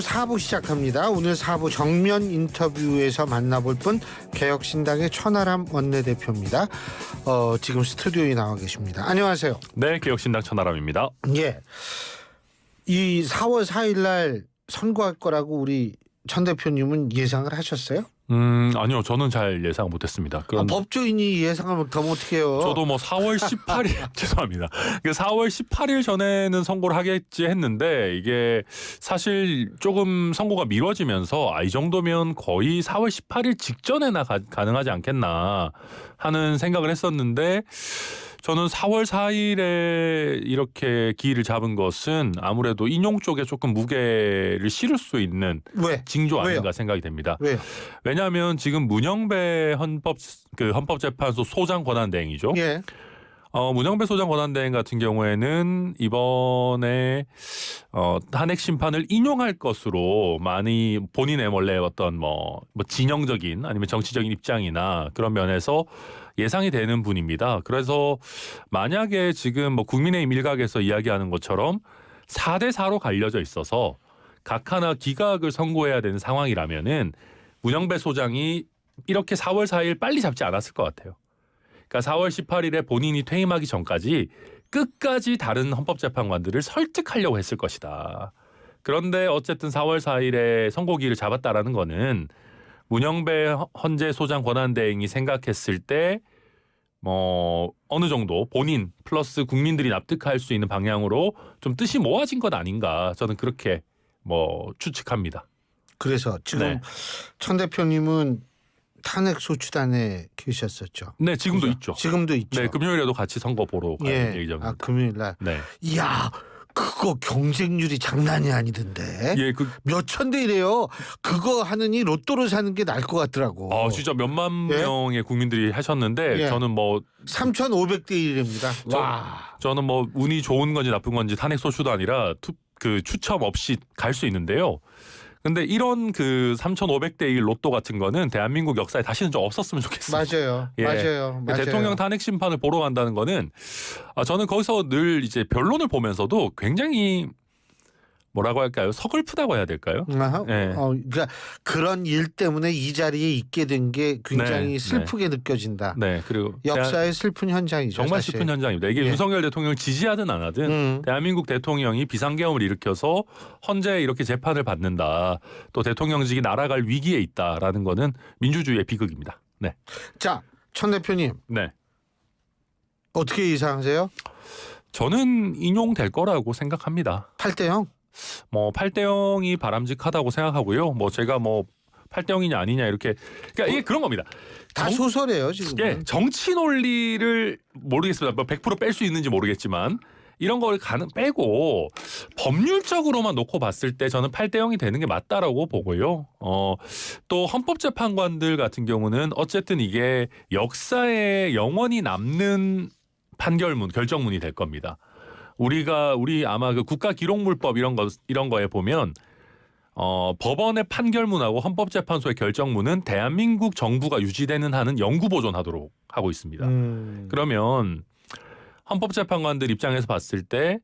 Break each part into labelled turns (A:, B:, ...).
A: 4부 시작합니다. 오늘 4부 정면 인터뷰에서 만나볼 분 개혁신당의 천하람 원내대표입니다. 지금 스튜디오에 나와 계십니다. 안녕하세요.
B: 네, 개혁신당 천하람입니다.
A: 예, 이 4월 4일 날 선거할 거라고 우리 천 대표님은 예상을 하셨어요?
B: 아니요, 저는 잘 예상 못했습니다.
A: 법조인이 예상을 못하면 어떡해요?
B: 저도 뭐 4월 18일 죄송합니다. 4월 18일 전에는 선거를 하겠지 했는데 이게 사실 조금 선거가 미뤄지면서 이 정도면 거의 4월 18일 직전에나 가능하지 않겠나 하는 생각을 했었는데 저는 4월 4일에 이렇게 기일을 잡은 것은 아무래도 인용 쪽에 조금 무게를 실을 수 있는 징조 아닌가
A: 왜요?
B: 생각이 됩니다.
A: 왜요? 왜냐하면
B: 지금 문영배 헌법재판소 소장 권한대행이죠.
A: 예.
B: 문영배 소장 권한대행 같은 경우에는 이번에 탄핵 심판을 인용할 것으로 많이 본인의 원래 어떤 뭐 진영적인 아니면 정치적인 입장이나 그런 면에서 예상이 되는 분입니다. 그래서 만약에 지금 국민의힘 일각에서 이야기하는 것처럼 4대 4로 갈려져 있어서 각 하나 기각을 선고해야 되는 상황이라면은 문영배 소장이 이렇게 4월 4일 빨리 잡지 않았을 것 같아요. 그러니까 4월 18일에 본인이 퇴임하기 전까지 끝까지 다른 헌법재판관들을 설득하려고 했을 것이다. 그런데 어쨌든 4월 4일에 선고기를 잡았다라는 거는 문영배 헌재 소장 권한대행이 생각했을 때 어느 정도 본인 플러스 국민들이 납득할 수 있는 방향으로 좀 뜻이 모아진 것 아닌가 저는 그렇게 추측합니다.
A: 그래서 지금 천 대표님은 탄핵 소추단에 계셨었죠.
B: 네, 지금도
A: 그죠?
B: 있죠.
A: 지금도 있죠.
B: 네, 금요일에도 같이 선거 보러 갈 예정입니다.
A: 금요일 날.
B: 네.
A: 이야, 그거 경쟁률이 장난이 아니던데.
B: 예,
A: 몇천 대 1이에요. 그거 하느니 로또를 사는 게 나을 것 같더라고.
B: 진짜 몇만 명의 국민들이 하셨는데 저는
A: 3,500대 1입니다. 와.
B: 저는 운이 좋은 건지 나쁜 건지 탄핵 소추도 아니라 추첨 없이 갈 수 있는데요. 근데 이런 3,500대 1 로또 같은 거는 대한민국 역사에 다시는 좀 없었으면 좋겠어요.
A: 맞아요.
B: 대통령 탄핵 심판을 보러 간다는 거는 저는 거기서 늘 이제 변론을 보면서도 굉장히 뭐라고 할까요? 서글프다고 해야 될까요?
A: 그러니까 그런 일 때문에 이 자리에 있게 된 게 굉장히 슬프게 느껴진다.
B: 네, 그리고
A: 역사의 슬픈 현장이죠.
B: 정말
A: 사실.
B: 슬픈 현장입니다. 이게 윤석열 대통령을 지지하든 안 하든 대한민국 대통령이 비상계엄을 일으켜서 헌재에 이렇게 재판을 받는다. 또 대통령직이 날아갈 위기에 있다라는 거는 민주주의의 비극입니다. 네.
A: 자, 천 대표님.
B: 네.
A: 어떻게 예상하세요?
B: 저는 인용될 거라고 생각합니다.
A: 8대 0?
B: 8대 0이 바람직하다고 생각하고요. 제가 8대 0이냐 아니냐 이렇게 그러니까 이게 그런 겁니다.
A: 다 소설이에요 지금.
B: 예, 정치 논리를 모르겠습니다. 100% 뺄 수 있는지 모르겠지만 이런 걸 빼고 법률적으로만 놓고 봤을 때 저는 8대 0이 되는 게 맞다라고 보고요. 또 헌법재판관들 같은 경우는 어쨌든 이게 역사에 영원히 남는 판결문, 결정문이 될 겁니다. 우리 아마 국가기록물법 이런 거에 보면 법원의 판결문하고 헌법재판소의 결정문은 대한민국 정부가 유지되는 한은 영구 보존하도록 하고 있습니다. 그러면 헌법재판관들 입장에서 봤을 때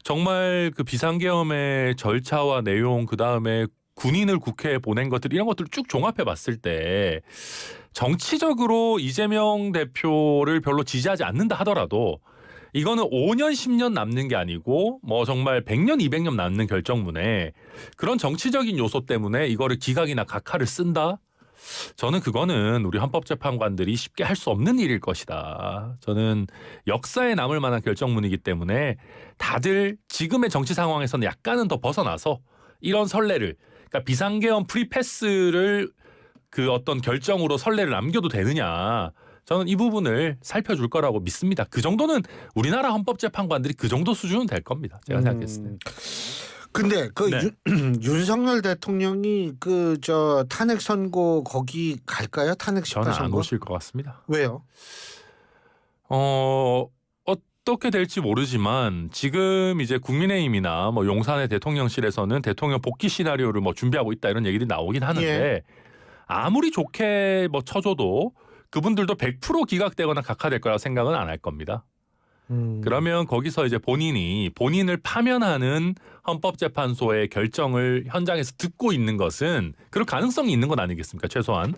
B: 정말 비상계엄의 절차와 내용 그다음에 군인을 국회에 보낸 것들 이런 것들을 쭉 종합해 봤을 때 정치적으로 이재명 대표를 별로 지지하지 않는다 하더라도 이거는 5년 10년 남는 게 아니고 정말 100년 200년 남는 결정문에 그런 정치적인 요소 때문에 이거를 기각이나 각하를 쓴다? 저는 그거는 우리 헌법재판관들이 쉽게 할 수 없는 일일 것이다. 저는 역사에 남을 만한 결정문이기 때문에 다들 지금의 정치 상황에서는 약간은 더 벗어나서 이런 선례를 그러니까 비상계엄 프리패스를 어떤 결정으로 선례를 남겨도 되느냐. 저는 이 부분을 살펴줄 거라고 믿습니다. 그 정도는 우리나라 헌법재판관들이 그 정도 수준은 될 겁니다. 제가 생각했을 때.
A: 근데 윤석열 대통령이 탄핵 선고 거기 갈까요? 탄핵 심판
B: 저는
A: 선고?
B: 안 오실 것 같습니다.
A: 왜요?
B: 어떻게 될지 모르지만 지금 이제 국민의힘이나 용산의 대통령실에서는 대통령 복귀 시나리오를 준비하고 있다 이런 얘기들이 나오긴 하는데 아무리 좋게 쳐줘도 그분들도 100% 기각되거나 각하될 거라고 생각은 안 할 겁니다. 그러면 거기서 이제 본인을 파면하는 헌법재판소의 결정을 현장에서 듣고 있는 것은 그럴 가능성이 있는 건 아니겠습니까? 최소한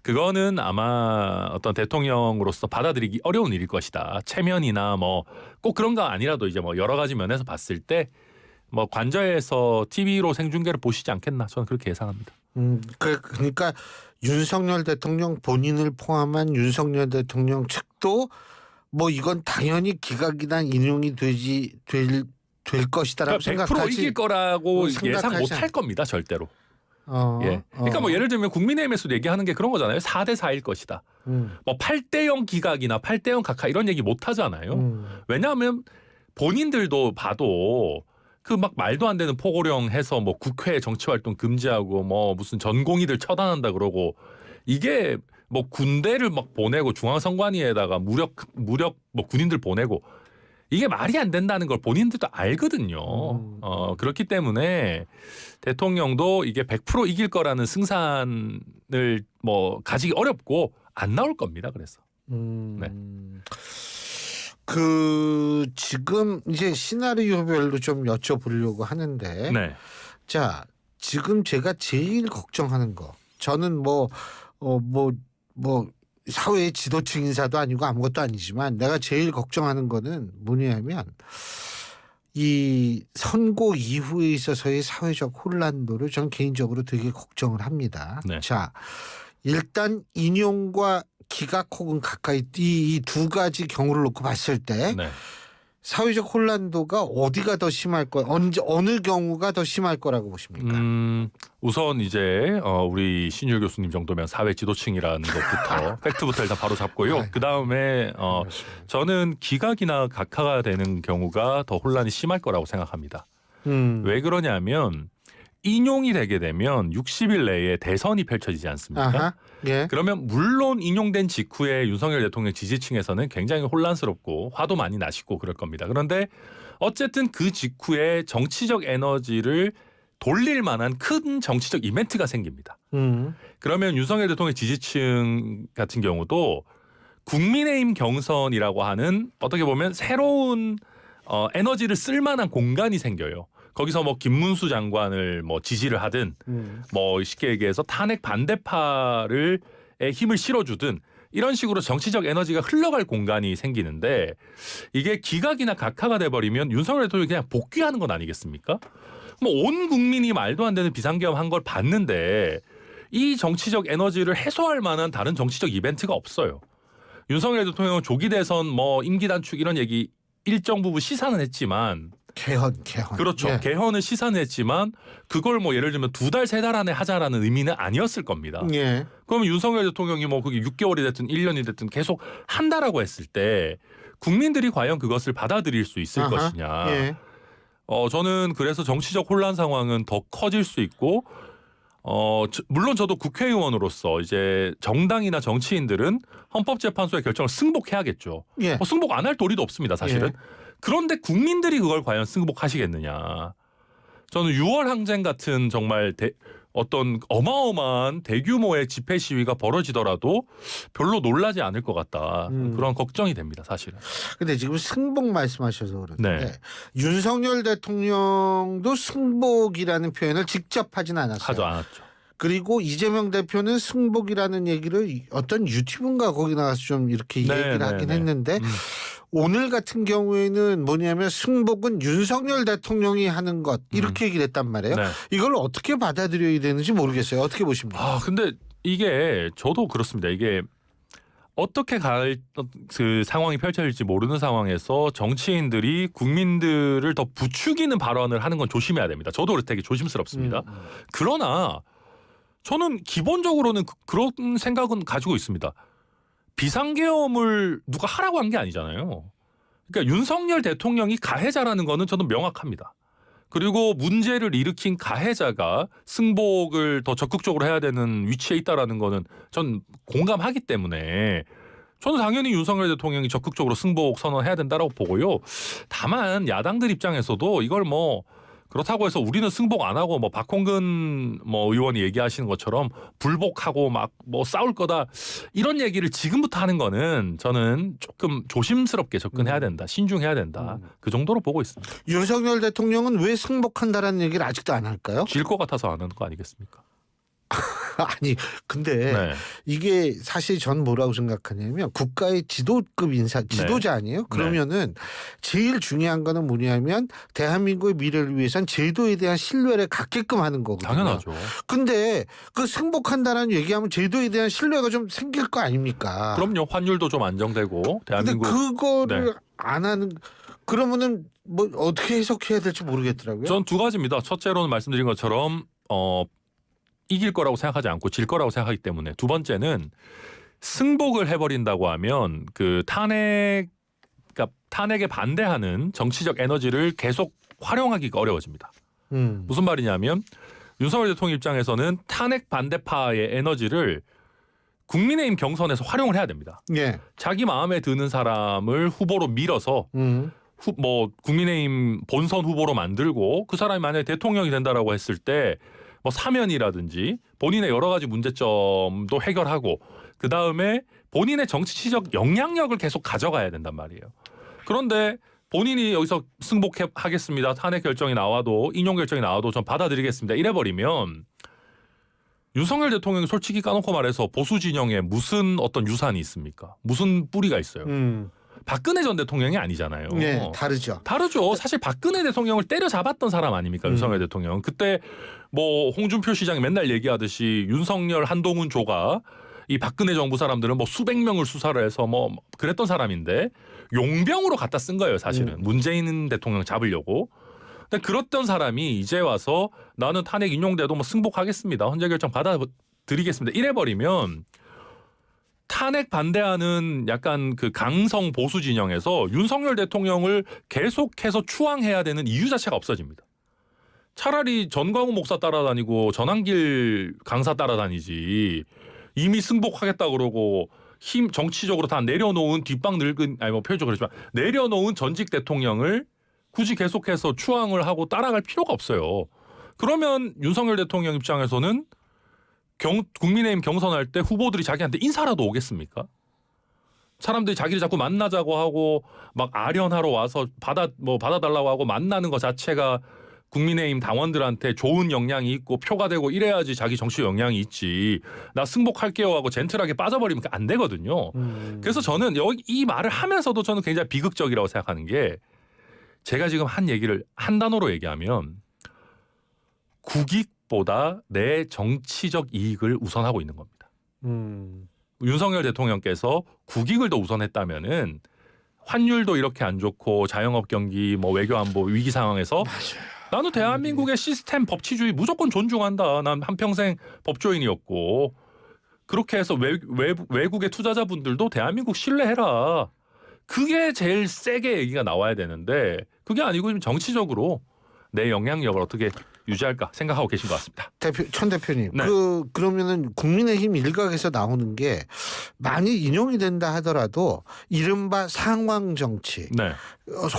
B: 그거는 아마 어떤 대통령으로서 받아들이기 어려운 일일 것이다. 체면이나 뭐 꼭 그런 거 아니라도 이제 뭐 여러 가지 면에서 봤을 때 뭐 관저에서 TV로 생중계를 보시지 않겠나 저는 그렇게 예상합니다.
A: 그러니까 윤석열 대통령 본인을 포함한 윤석열 대통령 측도 뭐 이건 당연히 기각이나 인용이 될 것이다라고
B: 그러니까 100%
A: 생각하지.
B: 이길 거라고 예상
A: 생각하지
B: 못 할 겁니다 절대로. 예. 그러니까
A: 어.
B: 뭐 예를 들면 국민의힘에서도 얘기하는 게 그런 거잖아요. 4대 4일 것이다. 뭐 8대 0 기각이나 8대 0 각하 이런 얘기 못 하잖아요. 왜냐하면 본인들도 봐도 그 막 말도 안 되는 포고령 해서 뭐 국회 정치활동 금지하고 뭐 무슨 전공의들 처단한다 그러고 이게 뭐 군대를 막 보내고 중앙선관위에다가 무력 뭐 군인들 보내고 이게 말이 안 된다는 걸 본인들도 알거든요. 그렇기 때문에 대통령도 이게 100% 이길 거라는 승산을 뭐 가지기 어렵고 안 나올 겁니다. 그래서. 네.
A: 그 지금 이제 시나리오별로 좀 여쭤보려고 하는데,
B: 네.
A: 자 지금 제가 제일 걱정하는 거, 저는 뭐 사회의 지도층 인사도 아니고 아무것도 아니지만 내가 제일 걱정하는 거는 뭐냐면 이 선고 이후에 있어서의 사회적 혼란도를 저는 개인적으로 되게 걱정을 합니다.
B: 네.
A: 자 일단 인용과 기각 혹은 가까이 이 두 가지 경우를 놓고 봤을 때
B: 네.
A: 사회적 혼란도가 어디가 더 심할 거, 어느 경우가 더 심할 거라고 보십니까?
B: 우선 이제 우리 신율 교수님 정도면 사회 지도층이라는 것부터 팩트부터 일단 바로 잡고요. 그 다음에 저는 기각이나 각하가 되는 경우가 더 혼란이 심할 거라고 생각합니다. 왜 그러냐면 인용이 되게 되면 60일 내에 대선이 펼쳐지지 않습니까?
A: 아하, 예.
B: 그러면 물론 인용된 직후에 윤석열 대통령 지지층에서는 굉장히 혼란스럽고 화도 많이 나시고 그럴 겁니다. 그런데 어쨌든 그 직후에 정치적 에너지를 돌릴 만한 큰 정치적 이벤트가 생깁니다. 그러면 윤석열 대통령 지지층 같은 경우도 국민의힘 경선이라고 하는 어떻게 보면 새로운 에너지를 쓸 만한 공간이 생겨요. 거기서 뭐 김문수 장관을 뭐 지지를 하든 뭐 쉽게 얘기해서 탄핵 반대파의 힘을 실어주든 이런 식으로 정치적 에너지가 흘러갈 공간이 생기는데 이게 기각이나 각하가 돼버리면 윤석열 대통령이 그냥 복귀하는 건 아니겠습니까? 뭐 온 국민이 말도 안 되는 비상계엄 한 걸 봤는데 이 정치적 에너지를 해소할 만한 다른 정치적 이벤트가 없어요. 윤석열 대통령은 조기 대선 뭐 임기 단축 이런 얘기 일정 부분 시사는 했지만
A: 개헌.
B: 그렇죠.
A: 예.
B: 개헌을 시사는 했지만 그걸 뭐 예를 들면 2달, 3달 안에 하자라는 의미는 아니었을 겁니다.
A: 예.
B: 그러면 윤석열 대통령이 뭐 그게 6개월이 됐든 1년이 됐든 계속 한다라고 했을 때 국민들이 과연 그것을 받아들일 수 있을
A: 아하,
B: 것이냐.
A: 예.
B: 저는 그래서 정치적 혼란 상황은 더 커질 수 있고 물론 저도 국회의원으로서 이제 정당이나 정치인들은 헌법재판소의 결정을 승복해야겠죠.
A: 예.
B: 승복 안 할 도리도 없습니다, 사실은.
A: 예.
B: 그런데 국민들이 그걸 과연 승복하시겠느냐. 저는 6월 항쟁 같은 정말 어떤 어마어마한 대규모의 집회 시위가 벌어지더라도 별로 놀라지 않을 것 같다. 그런 걱정이 됩니다, 사실은.
A: 근데 지금 승복 말씀하셔서 그러는데
B: 네.
A: 윤석열 대통령도 승복이라는 표현을 직접 하진 않았어요.
B: 하지 않았죠.
A: 그리고 이재명 대표는 승복이라는 얘기를 어떤 유튜브인가 거기 나가서 좀 이렇게 얘기를 하긴 했는데 오늘 같은 경우에는 뭐냐면 승복은 윤석열 대통령이 하는 것 이렇게 얘기를 했단 말이에요.
B: 네.
A: 이걸 어떻게 받아들여야 되는지 모르겠어요. 어떻게 보십니까?
B: 근데 이게 저도 그렇습니다. 이게 어떻게 그 상황이 펼쳐질지 모르는 상황에서 정치인들이 국민들을 더 부추기는 발언을 하는 건 조심해야 됩니다. 저도 되게 조심스럽습니다. 그러나 저는 기본적으로는 그런 생각은 가지고 있습니다. 비상계엄을 누가 하라고 한 게 아니잖아요. 그러니까 윤석열 대통령이 가해자라는 거는 저는 명확합니다. 그리고 문제를 일으킨 가해자가 승복을 더 적극적으로 해야 되는 위치에 있다라는 거는 전 공감하기 때문에 저는 당연히 윤석열 대통령이 적극적으로 승복 선언해야 된다라고 보고요. 다만 야당들 입장에서도 이걸 뭐 그렇다고 해서 우리는 승복 안 하고 뭐 박홍근 뭐 의원이 얘기하시는 것처럼 불복하고 막 뭐 싸울 거다 이런 얘기를 지금부터 하는 거는 저는 조금 조심스럽게 접근해야 된다. 신중해야 된다. 그 정도로 보고 있습니다.
A: 윤석열 대통령은 왜 승복한다라는 얘기를 아직도 안 할까요?
B: 질 것 같아서 안 하는 거 아니겠습니까?
A: 아니 근데
B: 네.
A: 이게 사실 전 뭐라고 생각하냐면 국가의 지도급 인사 지도자 아니에요? 그러면은 제일 중요한 거는 뭐냐면 대한민국의 미래를 위해선 제도에 대한 신뢰를 갖게끔 하는 거거든요.
B: 당연하죠.
A: 근데 그 승복한다라는 얘기하면 제도에 대한 신뢰가 좀 생길 거 아닙니까?
B: 그럼요. 환율도 좀 안정되고
A: 근데
B: 대한민국
A: 그거를
B: 네.
A: 안 하는 그러면은 뭐 어떻게 해석해야 될지 모르겠더라고요.
B: 전 두 가지입니다. 첫째로는 말씀드린 것처럼 이길 거라고 생각하지 않고 질 거라고 생각하기 때문에 두 번째는 승복을 해버린다고 하면 그 그러니까 탄핵에 반대하는 정치적 에너지를 계속 활용하기가 어려워집니다. 무슨 말이냐면 윤석열 대통령 입장에서는 탄핵 반대파의 에너지를 국민의힘 경선에서 활용을 해야 됩니다.
A: 예.
B: 자기 마음에 드는 사람을 후보로 밀어서 뭐 국민의힘 본선 후보로 만들고 그 사람이 만약에 대통령이 된다라고 했을 때 뭐 사면이라든지 본인의 여러 가지 문제점도 해결하고 그 다음에 본인의 정치적 영향력을 계속 가져가야 된단 말이에요. 그런데 본인이 여기서 승복하겠습니다. 탄핵 결정이 나와도 인용 결정이 나와도 전 받아들이겠습니다. 이래버리면 윤석열 대통령이 솔직히 까놓고 말해서 보수 진영에 무슨 어떤 유산이 있습니까? 무슨 뿌리가 있어요? 박근혜 전 대통령이 아니잖아요.
A: 네, 다르죠.
B: 다르죠. 사실 박근혜 대통령을 때려잡았던 사람 아닙니까? 윤석열 대통령. 그때 뭐 홍준표 시장이 맨날 얘기하듯이 윤석열 한동훈 조가 이 박근혜 정부 사람들은 뭐 수백 명을 수사를 해서 뭐 그랬던 사람인데 용병으로 갖다 쓴 거예요. 사실은. 문재인 대통령 잡으려고. 근데 그랬던 사람이 이제 와서 나는 탄핵 인용돼도 뭐 승복하겠습니다. 헌재 결정 받아드리겠습니다. 이래버리면 탄핵 반대하는 약간 그 강성 보수 진영에서 윤석열 대통령을 계속해서 추앙해야 되는 이유 자체가 없어집니다. 차라리 전광훈 목사 따라다니고 전한길 강사 따라다니지 이미 승복하겠다 그러고 힘 정치적으로 다 내려놓은 뒷방 늙은 아니 뭐 표현적으로 그렇지만 내려놓은 전직 대통령을 굳이 계속해서 추앙을 하고 따라갈 필요가 없어요. 그러면 윤석열 대통령 입장에서는 국민의힘 경선할 때 후보들이 자기한테 인사라도 오겠습니까? 사람들이 자기를 자꾸 만나자고 하고 막 아련하러 와서 받아달라고 하고 만나는 것 자체가 국민의힘 당원들한테 좋은 영향이 있고 표가 되고 이래야지 자기 정치 영향이 있지. 나 승복할게요 하고 젠틀하게 빠져버리면 안 되거든요. 그래서 저는 이 말을 하면서도 저는 굉장히 비극적이라고 생각하는 게 제가 지금 한 얘기를 한 단어로 얘기하면 국익보다 내 정치적 이익을 우선하고 있는 겁니다. 윤석열 대통령께서 국익을 더 우선했다면은 환율도 이렇게 안 좋고 자영업 경기 뭐 외교안보 위기 상황에서
A: 맞아요.
B: 나는 대한민국의 시스템 법치주의 무조건 존중한다. 난 한평생 법조인이었고 그렇게 해서 외국의 투자자분들도 대한민국 신뢰해라. 그게 제일 세게 얘기가 나와야 되는데 그게 아니고 지금 정치적으로 내 영향력을 어떻게 유지할까 생각하고 계신 것 같습니다.
A: 천 대표님,
B: 네.
A: 그러면은 국민의힘 일각에서 나오는 게 많이 인용이 된다 하더라도 이른바 상황 정치,
B: 네.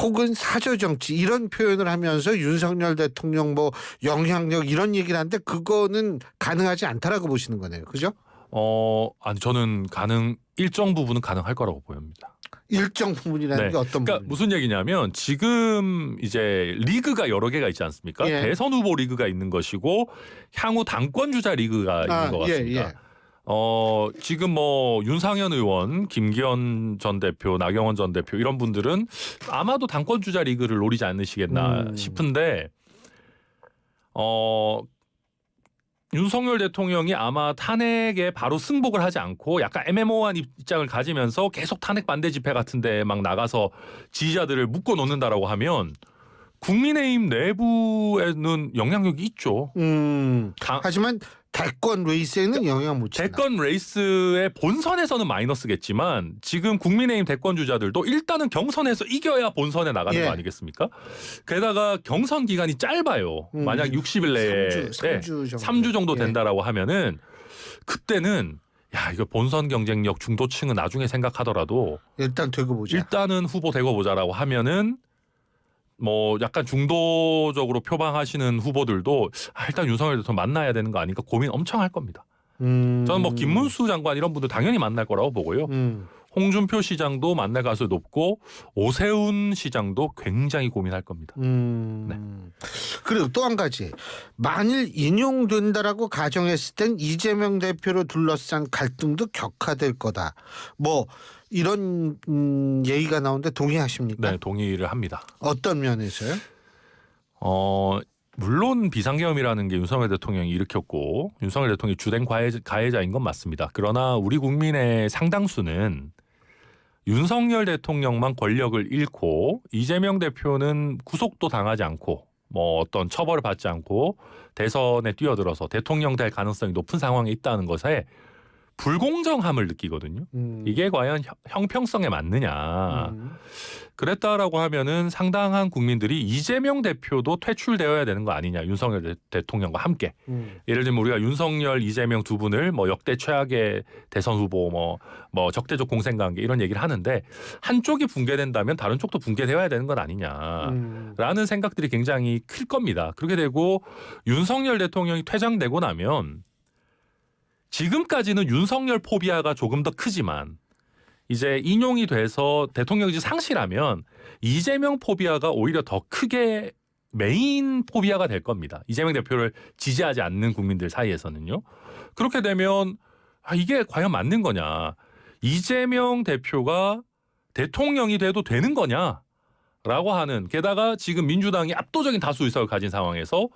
A: 혹은 사저 정치 이런 표현을 하면서 윤석열 대통령 뭐 영향력 이런 얘기를 하는데 그거는 가능하지 않다라고 보시는 거네요, 그죠?
B: 아니 저는 일정 부분은 가능할 거라고 보입니다.
A: 일정 부분이라는 게 어떤
B: 그러니까
A: 부분?
B: 무슨 얘기냐면 지금 이제 리그가 여러 개가 있지 않습니까?
A: 예.
B: 대선 후보 리그가 있는 것이고 향후 당권 주자 리그가 있는 것 같습니다.
A: 예.
B: 지금 뭐 윤상현 의원, 김기현 전 대표, 나경원 전 대표 이런 분들은 아마도 당권 주자 리그를 노리지 않으시겠나 싶은데 윤석열 대통령이 아마 탄핵에 바로 승복을 하지 않고 약간 애매모호한 입장을 가지면서 계속 탄핵 반대 집회 같은 데 막 나가서 지지자들을 묶어 놓는다라고 하면 국민의힘 내부에는 영향력이 있죠.
A: 하지만 대권 레이스에는 영향 못 주나.
B: 대권 레이스의 본선에서는 마이너스겠지만 지금 국민의힘 대권 주자들도 일단은 경선에서 이겨야 본선에 나가는 거 아니겠습니까? 게다가 경선 기간이 짧아요. 만약 60일 내에 3주 정도 된다라고 하면은 그때는 야 이거 본선 경쟁력 중도층은 나중에 생각하더라도
A: 일단 되고 보자.
B: 일단은 후보 되고 보자라고 하면은 뭐 약간 중도적으로 표방하시는 후보들도 일단 윤석열 대통령 만나야 되는 거 아닌가 고민 엄청 할 겁니다. 저는 뭐 김문수 장관 이런 분들 당연히 만날 거라고 보고요. 홍준표 시장도 만날 가능성이 높고 오세훈 시장도 굉장히 고민할 겁니다.
A: 네. 그리고 또 한 가지, 만일 인용된다라고 가정했을 땐 이재명 대표로 둘러싼 갈등도 격화될 거다. 뭐 이런 얘기가 나오는데 동의하십니까?
B: 네, 동의를 합니다.
A: 어떤 면에서요?
B: 물론 비상계엄이라는 게 윤석열 대통령이 일으켰고 윤석열 대통령이 주된 가해자인 건 맞습니다. 그러나 우리 국민의 상당수는 윤석열 대통령만 권력을 잃고 이재명 대표는 구속도 당하지 않고 뭐 어떤 처벌을 받지 않고 대선에 뛰어들어서 대통령 될 가능성이 높은 상황에 있다는 것에 불공정함을 느끼거든요. 이게 과연 형평성에 맞느냐. 그랬다라고 하면은 상당한 국민들이 이재명 대표도 퇴출되어야 되는 거 아니냐. 윤석열 대통령과 함께. 예를 들면 우리가 윤석열, 이재명 두 분을 뭐 역대 최악의 대선 후보 뭐 적대적 공생관계 이런 얘기를 하는데 한쪽이 붕괴된다면 다른 쪽도 붕괴되어야 되는 건 아니냐라는 생각들이 굉장히 클 겁니다. 그렇게 되고 윤석열 대통령이 퇴장되고 나면 지금까지는 윤석열 포비아가 조금 더 크지만 이제 인용이 돼서 대통령이 상실하면 이재명 포비아가 오히려 더 크게 메인 포비아가 될 겁니다. 이재명 대표를 지지하지 않는 국민들 사이에서는요. 그렇게 되면 이게 과연 맞는 거냐. 이재명 대표가 대통령이 돼도 되는 거냐라고 하는, 게다가 지금 민주당이 압도적인 다수 의석을 가진 상황에서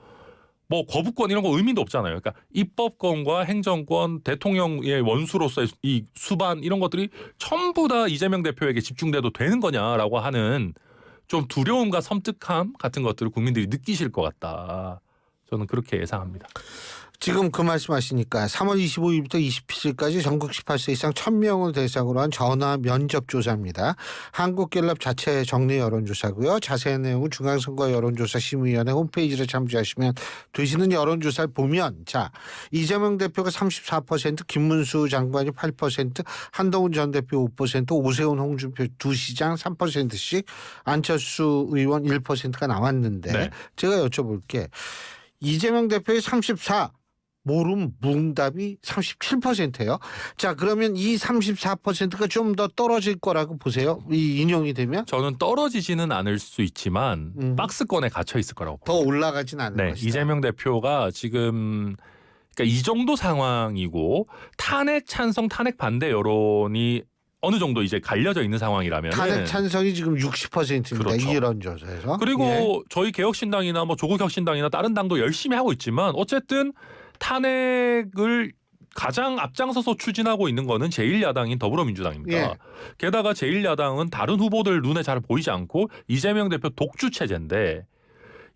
B: 뭐 거부권 이런 거 의미도 없잖아요. 그러니까 입법권과 행정권, 대통령의 원수로서의 이 수반 이런 것들이 전부 다 이재명 대표에게 집중돼도 되는 거냐라고 하는 좀 두려움과 섬뜩함 같은 것들을 국민들이 느끼실 것 같다. 저는 그렇게 예상합니다.
A: 지금 그 말씀하시니까 3월 25일부터 27일까지 전국 18세 이상 1000명을 대상으로 한 전화 면접 조사입니다. 한국갤럽 자체 정례 여론조사고요. 자세한 내용은 중앙선거 여론조사심의위원회 홈페이지를 참조하시면 되시는 여론조사를 보면, 자, 이재명 대표가 34%, 김문수 장관이 8%, 한동훈 전 대표 5%, 오세훈, 홍준표 두 시장 3%씩, 안철수 의원 1%가 나왔는데
B: 네.
A: 제가 여쭤볼게. 이재명 대표의 34, 모름 무응답이 37%예요. 자, 그러면 이 34%가 좀 더 떨어질 거라고 보세요? 이 인용이 되면?
B: 저는 떨어지지는 않을 수 있지만 박스권에 갇혀 있을 거라고 봅니다.
A: 더 올라가진 않을
B: 네,
A: 것이다.
B: 이재명 대표가 지금 그러니까 이 정도 상황이고 탄핵 찬성, 탄핵 반대 여론이 어느 정도 이제 갈려져 있는 상황이라면
A: 탄핵 찬성이 지금 60%입니다.
B: 그렇죠.
A: 이런 조사에서.
B: 그리고
A: 예.
B: 저희 개혁신당이나 뭐 조국혁신당이나 다른 당도 열심히 하고 있지만 어쨌든 탄핵을 가장 앞장서서 추진하고 있는 거는 제1야당인 더불어민주당입니다.
A: 예.
B: 게다가 제1야당은 다른 후보들 눈에 잘 보이지 않고 이재명 대표 독주 체제인데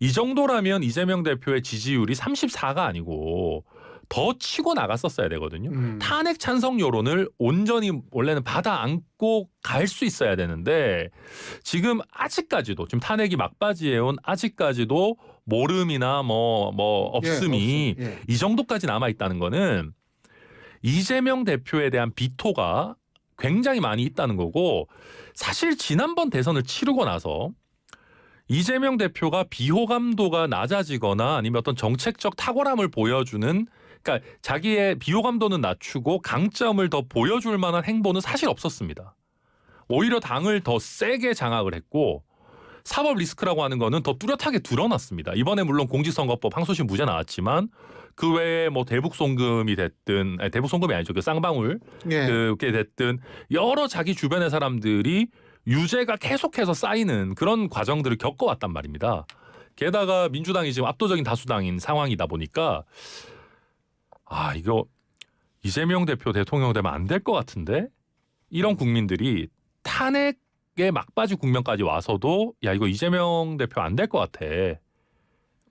B: 이 정도라면 이재명 대표의 지지율이 34가 아니고 더 치고 나갔었어야 되거든요. 탄핵 찬성 여론을 온전히 원래는 받아 안고 갈 수 있어야 되는데 지금 아직까지도 지금 탄핵이 막바지에 온 아직까지도 모름이나 뭐 없음이
A: 예.
B: 이 정도까지 남아 있다는 거는 이재명 대표에 대한 비토가 굉장히 많이 있다는 거고, 사실 지난번 대선을 치르고 나서 이재명 대표가 비호감도가 낮아지거나 아니면 어떤 정책적 탁월함을 보여주는, 그러니까 자기의 비호감도는 낮추고 강점을 더 보여줄 만한 행보는 사실 없었습니다. 오히려 당을 더 세게 장악을 했고 사법 리스크라고 하는 거는 더 뚜렷하게 드러났습니다. 이번에 물론 공직선거법 항소심 무죄 나왔지만 그 외에 뭐 대북 송금이 됐든, 아니, 대북 송금이 아니죠. 그 쌍방울
A: 예.
B: 그게 됐든 여러 자기 주변의 사람들이 유죄가 계속해서 쌓이는 그런 과정들을 겪어왔단 말입니다. 게다가 민주당이 지금 압도적인 다수당인 상황이다 보니까 이거 이재명 대표 대통령 되면 안 될 것 같은데, 이런 국민들이 탄핵의 막바지 국면까지 와서도 야 이거 이재명 대표 안 될 것 같아.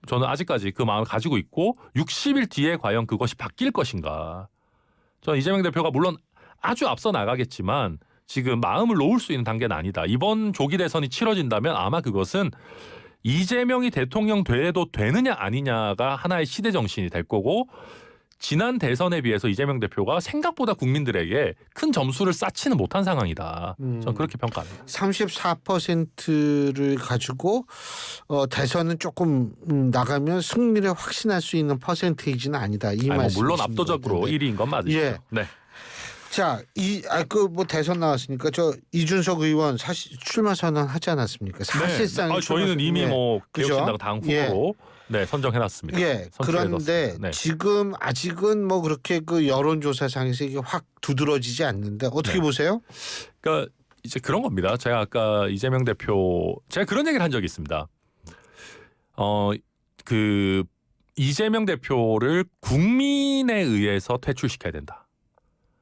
B: 저는 아직까지 그 마음을 가지고 있고 60일 뒤에 과연 그것이 바뀔 것인가. 저는 이재명 대표가 물론 아주 앞서 나가겠지만 지금 마음을 놓을 수 있는 단계는 아니다. 이번 조기 대선이 치러진다면 아마 그것은 이재명이 대통령 돼도 되느냐 아니냐가 하나의 시대 정신이 될 거고, 지난 대선에 비해서 이재명 대표가 생각보다 국민들에게 큰 점수를 쌓지는 못한 상황이다. 저는 그렇게 평가합니다.
A: 34%를 가지고 대선은 조금 나가면 승리를 확신할 수 있는 퍼센테이지는 아니다. 이 말씀.
B: 물론 압도적으로 1위인 건 맞으시죠.
A: 예.
B: 네.
A: 자, 뭐 대선 나왔으니까 저 이준석 의원 사실 출마 선언하지 않았습니까? 사실상
B: 네. 저희는 이미 뭐 개혁신당 당 후보로
A: 예.
B: 네, 선정해놨습니다.
A: 예. 그런데
B: 네.
A: 지금 아직은 뭐 그렇게 그 여론조사상에서 이게 확 두드러지지 않는데 어떻게
B: 네.
A: 보세요?
B: 그러니까 이제 그런 겁니다. 제가 아까 이재명 대표 제가 그런 얘기를 한 적이 있습니다. 그 이재명 대표를 국민에 의해서 퇴출시켜야 된다.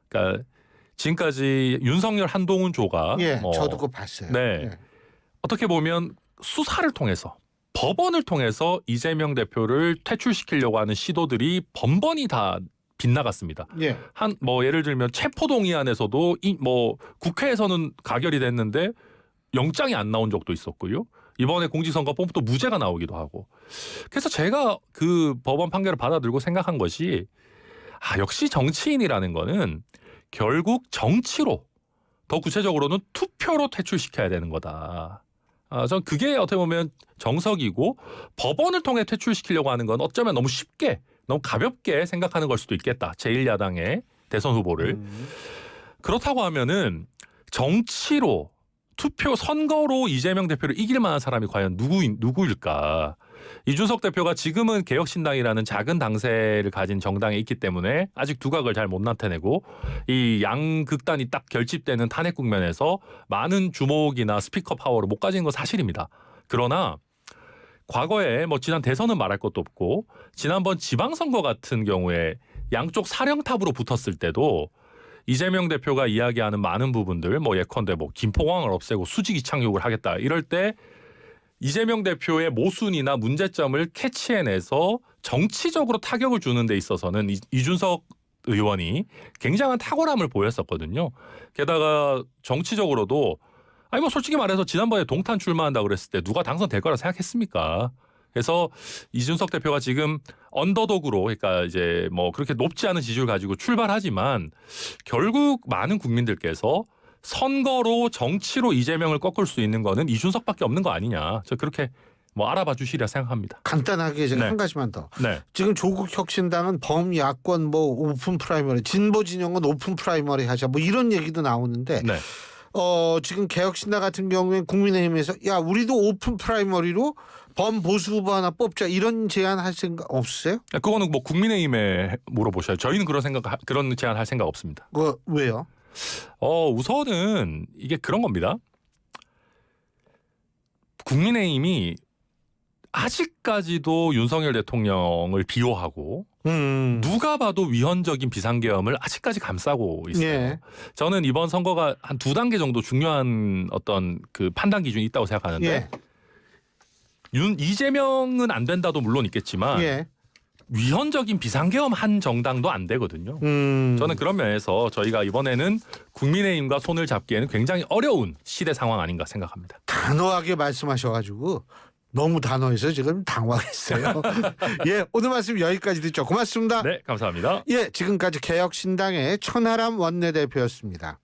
B: 그러니까 지금까지 윤석열, 한동훈 조가
A: 예, 저도 그거 봤어요.
B: 네.
A: 예.
B: 어떻게 보면 수사를 통해서 법원을 통해서 이재명 대표를 퇴출시키려고 하는 시도들이 번번이 다 빗나갔습니다.
A: 예.
B: 뭐 예를 들면 체포동의안에서도 뭐 국회에서는 가결이 됐는데 영장이 안 나온 적도 있었고요. 이번에 공직선거법도 무죄가 나오기도 하고. 그래서 제가 그 법원 판결을 받아들고 생각한 것이 역시 정치인이라는 거는 결국 정치로 더 구체적으로는 투표로 퇴출시켜야 되는 거다. 전 그게 어떻게 보면 정석이고 법원을 통해 퇴출시키려고 하는 건 어쩌면 너무 쉽게 너무 가볍게 생각하는 걸 수도 있겠다. 제1야당의 대선 후보를. 그렇다고 하면은 정치로 투표 선거로 이재명 대표를 이길 만한 사람이 과연 누구일까? 이준석 대표가 지금은 개혁신당이라는 작은 당세를 가진 정당에 있기 때문에 아직 두각을 잘 못 나타내고 이 양극단이 딱 결집되는 탄핵 국면에서 많은 주목이나 스피커 파워를 못 가지는 건 사실입니다. 그러나 과거에 뭐 지난 대선은 말할 것도 없고 지난번 지방선거 같은 경우에 양쪽 사령탑으로 붙었을 때도 이재명 대표가 이야기하는 많은 부분들 뭐 예컨대 뭐 김포공항을 없애고 수직이 착륙을 하겠다 이럴 때 이재명 대표의 모순이나 문제점을 캐치해내서 정치적으로 타격을 주는 데 있어서는 이준석 의원이 굉장한 탁월함을 보였었거든요. 게다가 정치적으로도 뭐 솔직히 말해서 지난번에 동탄 출마한다 그랬을 때 누가 당선될 거라 생각했습니까? 그래서 이준석 대표가 지금 언더독으로 그러니까 이제 뭐 그렇게 높지 않은 지지율 가지고 출발하지만 결국 많은 국민들께서 선거로 정치로 이재명을 꺾을 수 있는 거는 이준석밖에 없는 거 아니냐. 저 그렇게 뭐 알아봐 주시리라 생각합니다.
A: 간단하게 제가
B: 네.
A: 한 가지만 더.
B: 네.
A: 지금 조국 혁신당은 범야권 뭐 오픈 프라이머리, 진보 진영은 오픈 프라이머리 하자 뭐 이런 얘기도 나오는데
B: 네.
A: 지금 개혁신당 같은 경우엔 국민의힘에서 야 우리도 오픈 프라이머리로 범보수 후보 하나 뽑자 이런 제안 할 생각 없으세요?
B: 그거는 뭐 국민의힘에 물어보셔요. 저희는 그런 제안 할 생각 없습니다.
A: 왜요?
B: 우선은 이게 그런 겁니다. 국민의힘이 아직까지도 윤석열 대통령을 비호하고 누가 봐도 위헌적인 비상계엄을 아직까지 감싸고 있어요.
A: 예.
B: 저는 이번 선거가 한 2단계 정도 중요한 어떤 그 판단 기준이 있다고 생각하는데
A: 예.
B: 이재명은 안 된다도 물론 있겠지만
A: 예.
B: 위헌적인 비상계엄 한 정당도 안 되거든요. 저는 그런 면에서 저희가 이번에는 국민의힘과 손을 잡기에는 굉장히 어려운 시대 상황 아닌가 생각합니다.
A: 단호하게 말씀하셔가지고 너무 단호해서 지금 당황했어요. 예, 오늘 말씀 여기까지 듣죠. 고맙습니다.
B: 네, 감사합니다.
A: 예, 지금까지 개혁신당의 천하람 원내대표였습니다.